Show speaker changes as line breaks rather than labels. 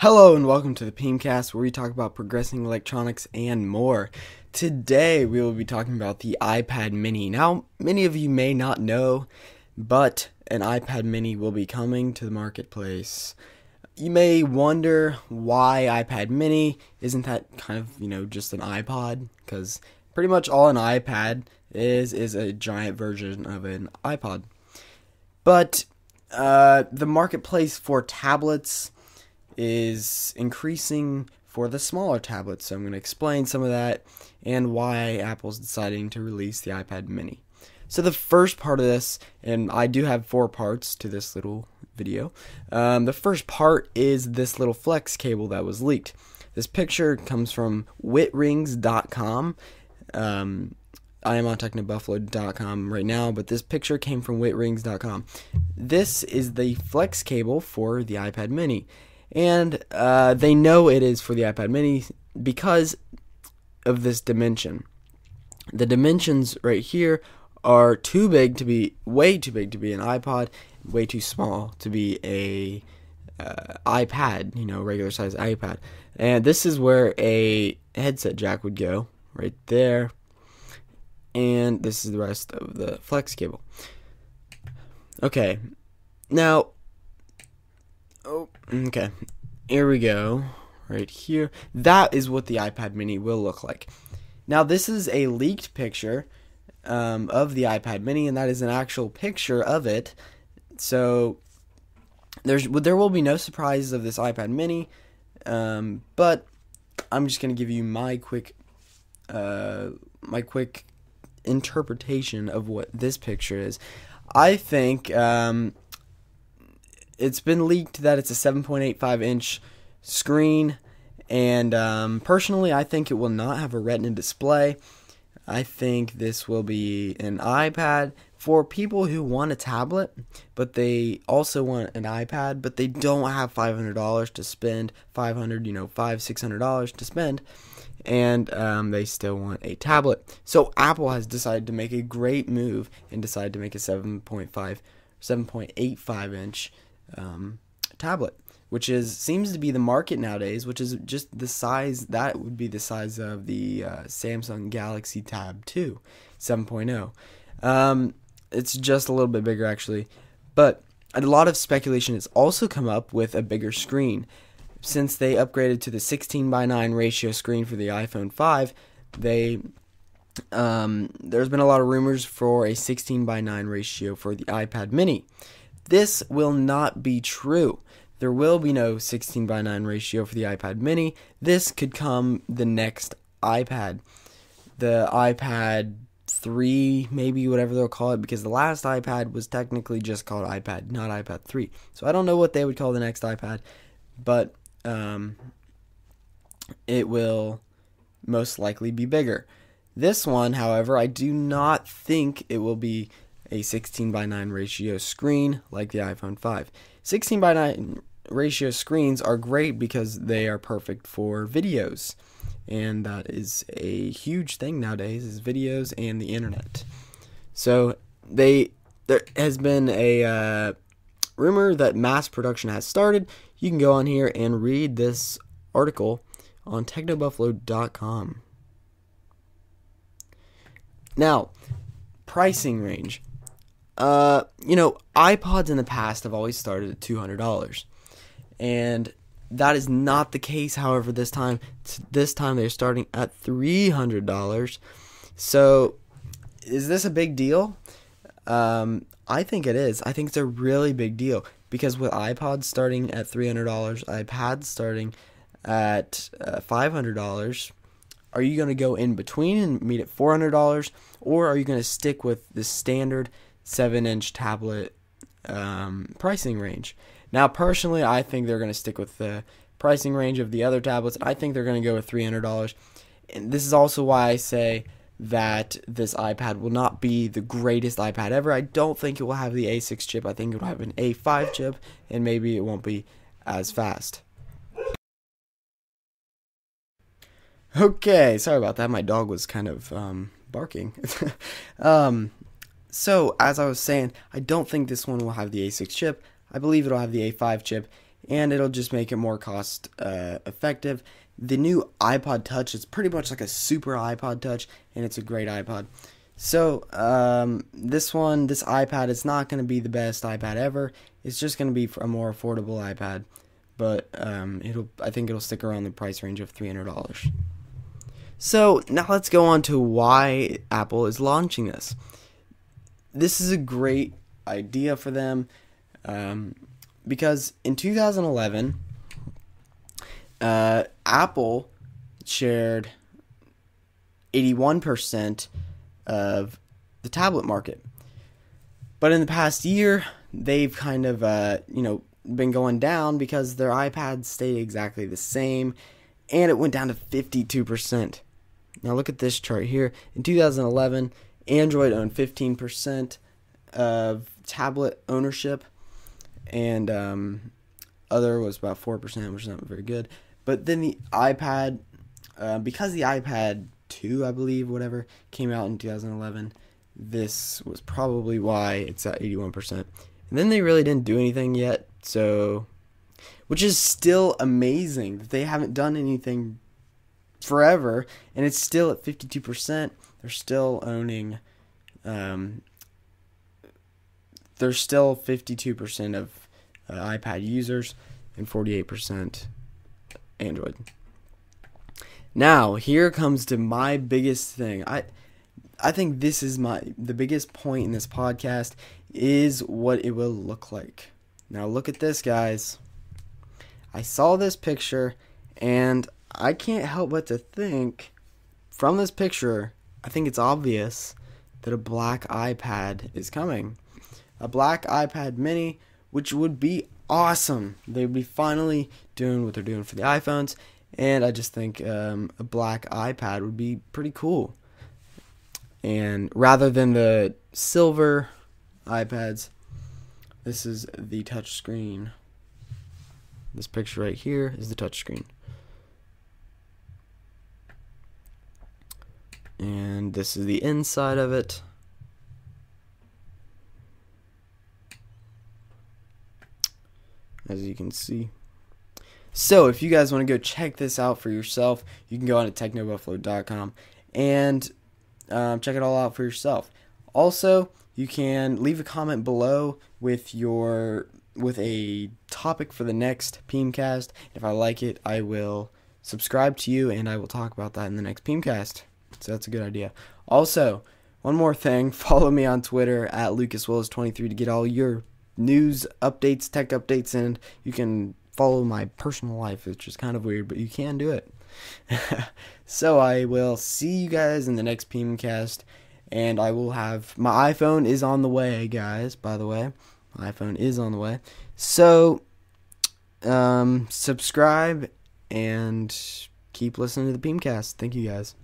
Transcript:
Hello and welcome to the Peamcast, where we talk about progressing electronics and more. Today we will be talking about the iPad mini. Now, many of you may not know, but an iPad mini will be coming to the marketplace. You may wonder why iPad mini. Isn't that kind of, just an iPod? Because pretty much all an iPad is a giant version of an iPod. But the marketplace for tablets is increasing for the smaller tablets. So I'm going to explain some of that and why Apple's deciding to release the iPad mini. So the first part of this, and I do have 4 parts to this little video. The first part is this little flex cable that was leaked. This picture comes from whitrings.com. I am on technobuffalo.com right now, but this picture came from whitrings.com. This is the flex cable for the iPad mini. And they know it is for the iPad mini because of this dimension. The dimensions right here are too big to be, way too big to be an iPod, way too small to be a iPad, regular size iPad. And this is where a headset jack would go, right there. And this is the rest of the flex cable. Okay, now, okay, here we go, right here. That is what the iPad mini will look like. Now, this is a leaked picture of the iPad mini, and that is an actual picture of it. So there will be no surprises of this iPad mini, but I'm just going to give you my quick interpretation of what this picture is. I think it's been leaked that it's a 7.85 inch screen, and personally I think it will not have a Retina display. I think this will be an iPad for people who want a tablet, but they also want an iPad, but they don't have $500 to spend, $600 to spend, and they still want a tablet. So Apple has decided to make a great move and decided to make a 7.85 inch tablet, which seems to be the market nowadays, which is just the size, that would be the size of the Samsung Galaxy Tab 2 7.0. It's just a little bit bigger actually, but a lot of speculation has also come up with a bigger screen. Since they upgraded to the 16:9 ratio screen for the iPhone 5, there's been a lot of rumors for a 16:9 ratio for the iPad mini. This will not be true. There will be no 16:9 ratio for the iPad mini. This could come the next iPad. The iPad 3, maybe, whatever they'll call it, because the last iPad was technically just called iPad, not iPad 3. So I don't know what they would call the next iPad, but it will most likely be bigger. This one, however, I do not think it will be a 16:9 ratio screen like the iPhone 5. 16:9 ratio screens are great because they are perfect for videos, and that is a huge thing nowadays, is videos and the internet. So there has been a rumor that mass production has started. You can go on here and read this article on technobuffalo.com. Now, pricing range. iPods in the past have always started at $200, and that is not the case. However, this time they're starting at $300. So, is this a big deal? I think it is. I think it's a really big deal, because with iPods starting at $300, iPads starting at $500, are you going to go in between and meet at $400, or are you going to stick with the standard 7-inch tablet pricing range? Now, personally, I think they're going to stick with the pricing range of the other tablets. I think they're going to go with $300. And this is also why I say that this iPad will not be the greatest iPad ever. I don't think it will have the A6 chip. I think it will have an A5 chip, and maybe it won't be as fast. Okay, sorry about that. My dog was kind of barking. So, as I was saying, I don't think this one will have the A6 chip. I believe it'll have the A5 chip, and it'll just make it more cost effective. The new iPod Touch is pretty much like a super iPod Touch, and it's a great iPod. So this iPad is not going to be the best iPad ever. It's just going to be a more affordable iPad, but I think it'll stick around the price range of $300. So now let's go on to why Apple is launching this. This is a great idea for them because in 2011, Apple shared 81% of the tablet market. But in the past year, they've kind of been going down because their iPads stayed exactly the same, and it went down to 52%. Now look at this chart here. In 2011, Android owned 15% of tablet ownership, and other was about 4%, which is not very good. But then the iPad, because the iPad 2, I believe, whatever, came out in 2011, this was probably why it's at 81%. And then they really didn't do anything yet, so, which is still amazing that they haven't done anything forever, and it's still at 52%. They're still owning, there's still 52% of iPad users and 48% Android. Now, here comes to my biggest thing. I think this is the biggest point in this podcast is what it will look like. Now, look at this, guys. I saw this picture, and I can't help but to think, from this picture, I think it's obvious that a black iPad is coming. A black iPad mini, which would be awesome. They would be finally doing what they're doing for the iPhones, and I just think a black iPad would be pretty cool. And rather than the silver iPads, this is the touch screen. This picture right here is the touch screen. And this is the inside of it. As you can see. So if you guys want to go check this out for yourself, you can go on to technobuffalo.com and check it all out for yourself. Also, you can leave a comment below with a topic for the next Peemcast. If I like it, I will subscribe to you, and I will talk about that in the next Peemcast. So that's a good idea. Also, one more thing, follow me on Twitter at LucasWillis23 to get all your news updates, tech updates, and you can follow my personal life, which is kind of weird, but you can do it. So I will see you guys in the next Peemcast, and I will have my iPhone is on the way, guys. By the way, my iPhone is on the way. So subscribe and keep listening to the Peemcast. Thank you, guys.